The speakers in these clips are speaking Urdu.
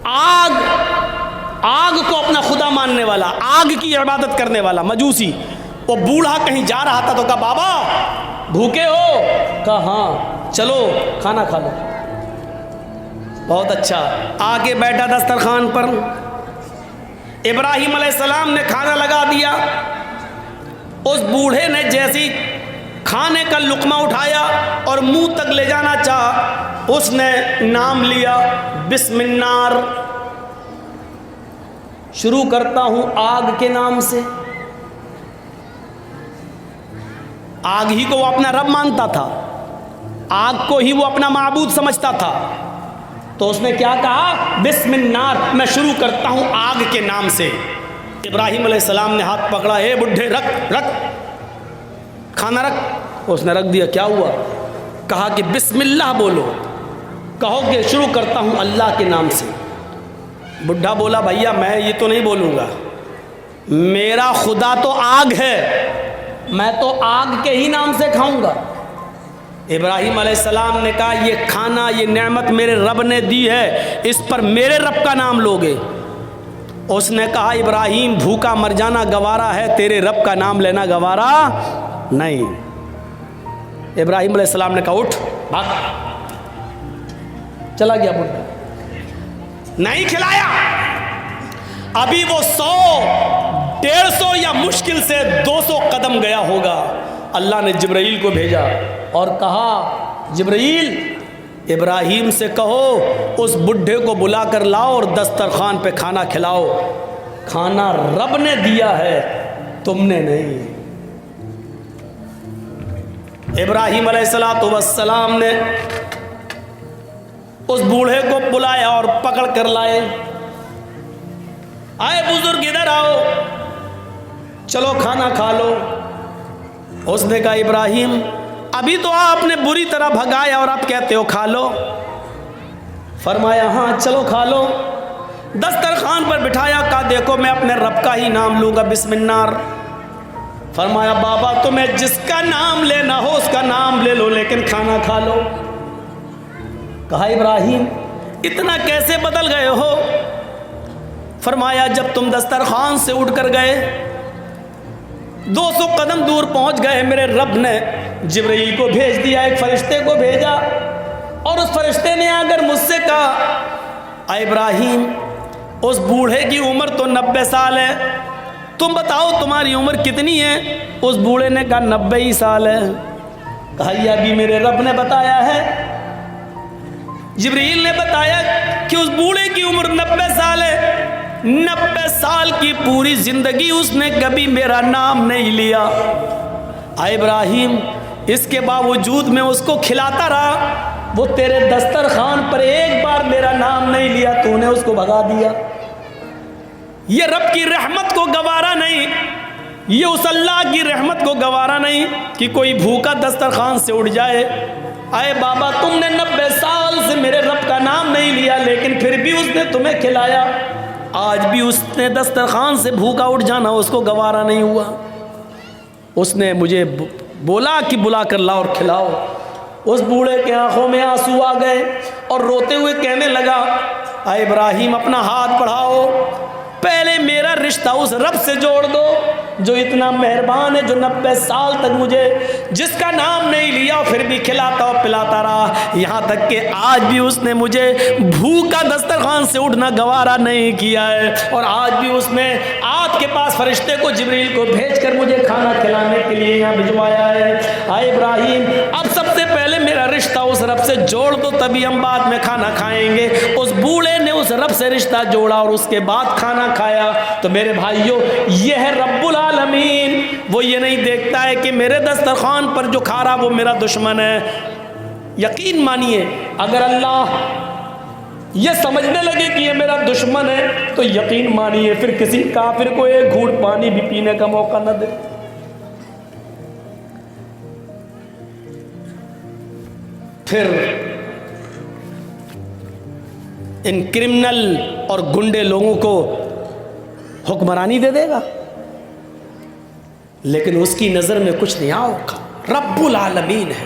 آگ کو اپنا خدا ماننے والا, آگ کی عبادت کرنے والا مجوسی, وہ بوڑھا کہیں جا رہا تھا تو کہا بابا بھوکے ہو؟ کہا ہاں, چلو کھانا کھا لو. بہت اچھا, آگے بیٹھا دسترخوان پر. ابراہیم علیہ السلام نے کھانا لگا دیا. اس بوڑھے نے جیسی کھانے کا لقمہ اٹھایا اور منہ تک لے جانا چاہا, اس نے نام لیا بسم النار, شروع کرتا ہوں آگ کے نام سے. آگ ہی کو وہ اپنا رب مانتا تھا, آگ کو ہی وہ اپنا معبود سمجھتا تھا. تو اس نے کیا کہا؟ بسم النار, میں شروع کرتا ہوں آگ کے نام سے. ابراہیم علیہ السلام نے ہاتھ پکڑا, اے بڈھے رکھ کھانا رکھ. اس نے رکھ دیا. کیا ہوا؟ کہا کہ بسم اللہ بولو, کہو کہ شروع کرتا ہوں اللہ کے نام سے. بڈھا بولا بھیا میں یہ تو نہیں بولوں گا, میرا خدا تو آگ ہے, میں تو آگ کے ہی نام سے کھاؤں گا. ابراہیم علیہ السلام نے کہا یہ کھانا, یہ نعمت میرے رب نے دی ہے, اس پر میرے رب کا نام لوگے. اس نے کہا ابراہیم بھوکا مر جانا گوارا ہے, تیرے رب کا نام لینا گوارا نہیں. ابراہیم علیہ السلام نے کہا اٹھ بھاگ. چلا گیا بڈھا, نہیں کھلایا. ابھی وہ 100 150 یا مشکل سے 200 قدم گیا ہوگا. اللہ نے جبرائیل کو بھیجا اور کہا جبرائیل ابراہیم سے کہو اس بڈھے کو بلا کر لاؤ اور دسترخوان پہ کھانا کھلاؤ. کھانا رب نے دیا ہے, تم نے نہیں. ابراہیم علیہ السلام نے اس بوڑھے کو بلایا اور پکڑ کر لائے. آئے بزرگ ادھر آؤ, چلو کھانا کھا لو. اس نے کہا ابراہیم ابھی تو آپ نے بری طرح بھگایا اور آپ کہتے ہو کھا لو. فرمایا ہاں چلو کھا لو. دسترخوان پر بٹھایا, کہا دیکھو میں اپنے رب کا ہی نام لوں گا بسم النار. فرمایا بابا تمہیں جس کا نام لینا ہو اس کا نام لے لو, لیکن کھانا کھا لو. کہا ابراہیم اتنا کیسے بدل گئے ہو؟ فرمایا جب تم دسترخوان سے اٹھ کر گئے 200 قدم دور پہنچ گئے, میرے رب نے جبرائیل کو بھیج دیا, ایک فرشتے کو بھیجا, اور اس فرشتے نے آ کر مجھ سے کہا اے ابراہیم اس بوڑھے کی عمر تو 90 سال ہے, تم بتاؤ تمہاری عمر کتنی ہے؟ اس بوڑھے نے کہا 90 ہی سال ہے. کہا یہ ابھی میرے رب نے بتایا ہے. جبرائیل نے بتایا کہ اس بوڑھے کی عمر 90 سال ہے. 90 سال کی پوری زندگی اس نے کبھی میرا نام نہیں لیا. اے ابراہیم اس کے باوجود میں اس کو کھلاتا رہا, وہ تیرے دسترخوان پر ایک بار میرا نام نہیں لیا, تو نے اس کو بھگا دیا. یہ رب کی رحمت کو گوارا نہیں, یہ اس اللہ کی رحمت کو گوارا نہیں کہ کوئی بھوکا دسترخوان سے اٹھ جائے. اے بابا تم نے 90 سال سے میرے رب کا نام نہیں لیا, لیکن پھر بھی اس نے تمہیں کھلایا. آج بھی اس نے دسترخوان سے بھوکا اٹھ جانا اس کو گوارا نہیں ہوا. اس نے مجھے بولا کہ بلا کر لاؤ اور کھلاؤ. اس بوڑھے کے آنکھوں میں آنسو آ گئے اور روتے ہوئے کہنے لگا اے ابراہیم اپنا ہاتھ بڑھاؤ, پہلے میرا رشتہ اس رب سے جوڑ دو جو اتنا مہربان ہے, جو 90 سال تک مجھے جس کا نام نہیں لیا پھر بھی کھلاتا اور پلاتا رہا, یہاں تک کہ آج بھی اس نے مجھے بھوکا دسترخوان سے اٹھنا گوارا نہیں کیا ہے, اور آج بھی اس نے آپ کے پاس فرشتے کو جبرائیل کو بھیج کر مجھے کھانا کھلانے کے لیے یہاں بھجوایا ہے. اے ابراہیم اب سب سے پہلے میرا رشتہ اس رب سے جوڑ دو, تبھی ہم بعد میں کھانا کھائیں گے. اس بوڑھے نے اس رب سے رشتہ جوڑا اور اس کے بعد کھانا کھایا. تو میرے بھائیوں یہ ہے رب العالمین. وہ یہ نہیں دیکھتا ہے کہ میرے دسترخوان پر جو کھا رہا وہ میرا دشمن ہے. یقین مانیے اگر اللہ یہ سمجھنے لگے کہ یہ میرا دشمن ہے تو یقین مانیے پھر کسی کافر کو ایک گھونٹ پانی بھی پینے کا موقع نہ دے. پھر ان کرمنل اور گنڈے لوگوں کو حکمرانی دے دے گا, لیکن اس کی نظر میں کچھ نہیں آؤگا. رب العالمین ہے,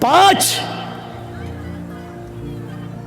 5,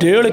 1.5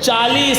40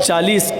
40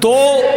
2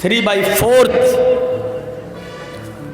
3/4।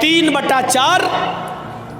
3/4